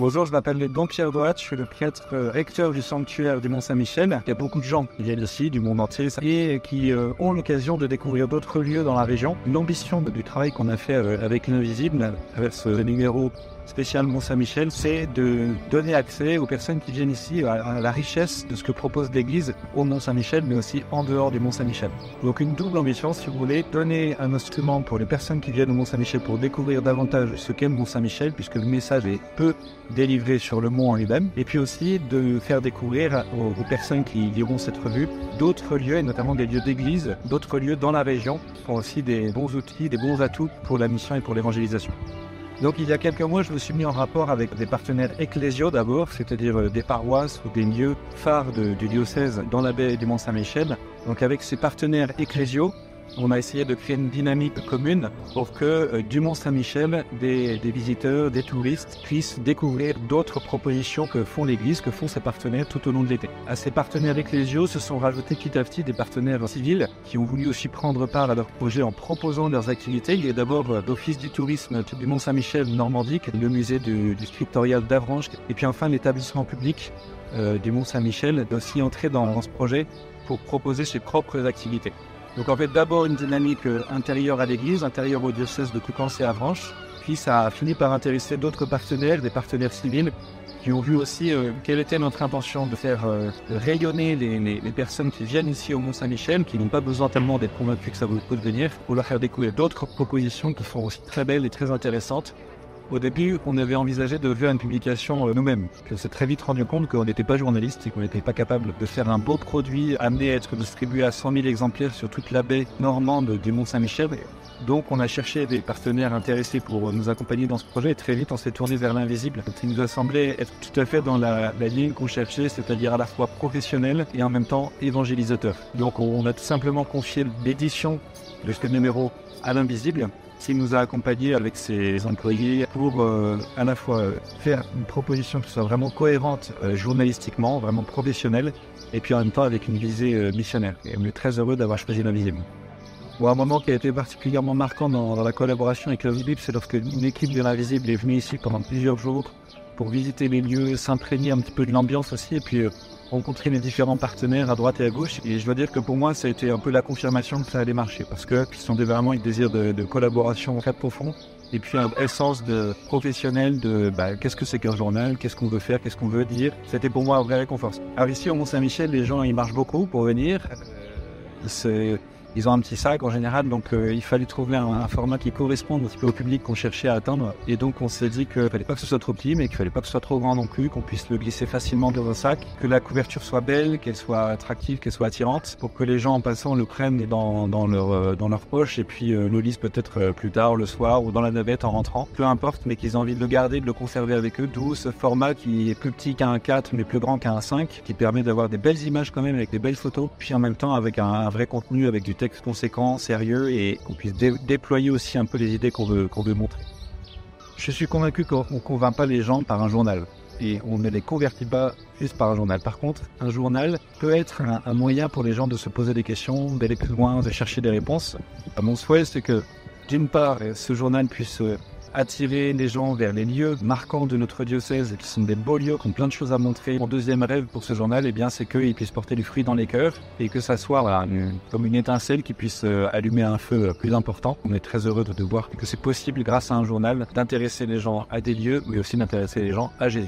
Bonjour, je m'appelle Don Pierre Doat, je suis le prêtre recteur du sanctuaire du Mont-Saint-Michel. Il y a beaucoup de gens qui viennent ici, du monde entier, et qui ont l'occasion de découvrir d'autres lieux dans la région. L'ambition du travail qu'on a fait avec l'Invisible, avec ce numéro spécial Mont-Saint-Michel, c'est de donner accès aux personnes qui viennent ici à la richesse de ce que propose l'Église au Mont-Saint-Michel, mais aussi en dehors du Mont-Saint-Michel. Donc une double ambition, si vous voulez, donner un instrument pour les personnes qui viennent au Mont-Saint-Michel pour découvrir davantage ce qu'est le Mont-Saint-Michel, puisque le message est peu délivré sur le mont en lui-même, et puis aussi de faire découvrir aux personnes qui liront cette revue d'autres lieux, et notamment des lieux d'église, d'autres lieux dans la région, qui sont aussi des bons outils, des bons atouts pour la mission et pour l'évangélisation. Donc il y a quelques mois, je me suis mis en rapport avec des partenaires ecclésiaux d'abord, c'est-à-dire des paroisses ou des lieux phares du diocèse dans la baie du Mont-Saint-Michel. Donc avec ces partenaires ecclésiaux, on a essayé de créer une dynamique commune pour que du Mont-Saint-Michel, des visiteurs, des touristes puissent découvrir d'autres propositions que font l'Église, que font ses partenaires tout au long de l'été. À ces partenaires ecclésiaux se sont rajoutés petit à petit des partenaires civils qui ont voulu aussi prendre part à leur projet en proposant leurs activités. Il y a d'abord l'Office du tourisme du Mont-Saint-Michel normandique, le musée du scriptorial d'Avranches, et puis enfin l'établissement public du Mont-Saint-Michel doit aussi entrer dans ce projet pour proposer ses propres activités. Donc en fait d'abord une dynamique intérieure à l'église, intérieure au diocèse de Coutances et Avranches, puis ça a fini par intéresser d'autres partenaires, des partenaires civils, qui ont vu aussi quelle était notre intention de faire rayonner les personnes qui viennent ici au Mont-Saint-Michel, qui n'ont pas besoin tellement d'être convaincus que ça vaut le coup de venir, pour leur faire découvrir d'autres propositions qui sont aussi très belles et très intéressantes. Au début, on avait envisagé de faire une publication nous-mêmes. On s'est très vite rendu compte qu'on n'était pas journaliste et qu'on n'était pas capable de faire un beau produit amené à être distribué à 100 000 exemplaires sur toute la baie normande du Mont-Saint-Michel. Donc on a cherché des partenaires intéressés pour nous accompagner dans ce projet et très vite on s'est tourné vers l'Invisible. Il nous a semblé être tout à fait dans la ligne qu'on cherchait, c'est-à-dire à la fois professionnel et en même temps évangélisateur. Donc on a tout simplement confié l'édition de ce numéro à l'Invisible, qui nous a accompagnés avec ses employés pour à la fois faire une proposition qui soit vraiment cohérente journalistiquement, vraiment professionnelle, et puis en même temps avec une visée missionnaire. Et on est très heureux d'avoir choisi l'Invisible. Bon, un moment qui a été particulièrement marquant dans la collaboration avec l'Invisible, c'est lorsque une équipe de l'Invisible est venue ici pendant plusieurs jours pour visiter les lieux, s'imprégner un petit peu de l'ambiance aussi, et puis rencontrer les différents partenaires à droite et à gauche. Et je dois dire que pour moi, ça a été un peu la confirmation que ça allait marcher, parce qu'ils sont vraiment un désir de collaboration très profond, et puis un essence de professionnel de qu'est-ce que c'est qu'un journal, qu'est-ce qu'on veut faire, qu'est-ce qu'on veut dire. C'était pour moi un vrai réconfort. Alors ici au Mont-Saint-Michel, les gens ils marchent beaucoup pour venir. Ils ont un petit sac en général, donc il fallait trouver un format qui corresponde un petit peu au public qu'on cherchait à atteindre. Et donc on s'est dit qu'il ne fallait pas que ce soit trop petit, mais qu'il ne fallait pas que ce soit trop grand non plus, qu'on puisse le glisser facilement dans un sac, que la couverture soit belle, qu'elle soit attractive, qu'elle soit attirante, pour que les gens en passant le prennent dans leur poche et puis le lisent peut-être plus tard, le soir ou dans la navette en rentrant. Peu importe, mais qu'ils aient envie de le garder, de le conserver avec eux, d'où ce format qui est plus petit qu'un 4 mais plus grand qu'un 5, qui permet d'avoir des belles images quand même avec des belles photos, puis en même temps avec un vrai contenu, avec du texte conséquent, sérieux, et qu'on puisse déployer aussi un peu les idées qu'on veut montrer. Je suis convaincu qu'on ne convainc pas les gens par un journal, et on ne les convertit pas juste par un journal. Par contre, un journal peut être un moyen pour les gens de se poser des questions, d'aller plus loin, de chercher des réponses. Mon souhait, c'est que d'une part, ce journal puisse attirer les gens vers les lieux marquants de notre diocèse, qui sont des beaux lieux, qui ont plein de choses à montrer. Mon deuxième rêve pour ce journal, c'est qu'il puisse porter du fruit dans les cœurs, et que ça soit comme une étincelle qui puisse allumer un feu plus important. On est très heureux de voir que c'est possible, grâce à un journal, d'intéresser les gens à des lieux, mais aussi d'intéresser les gens à Jésus.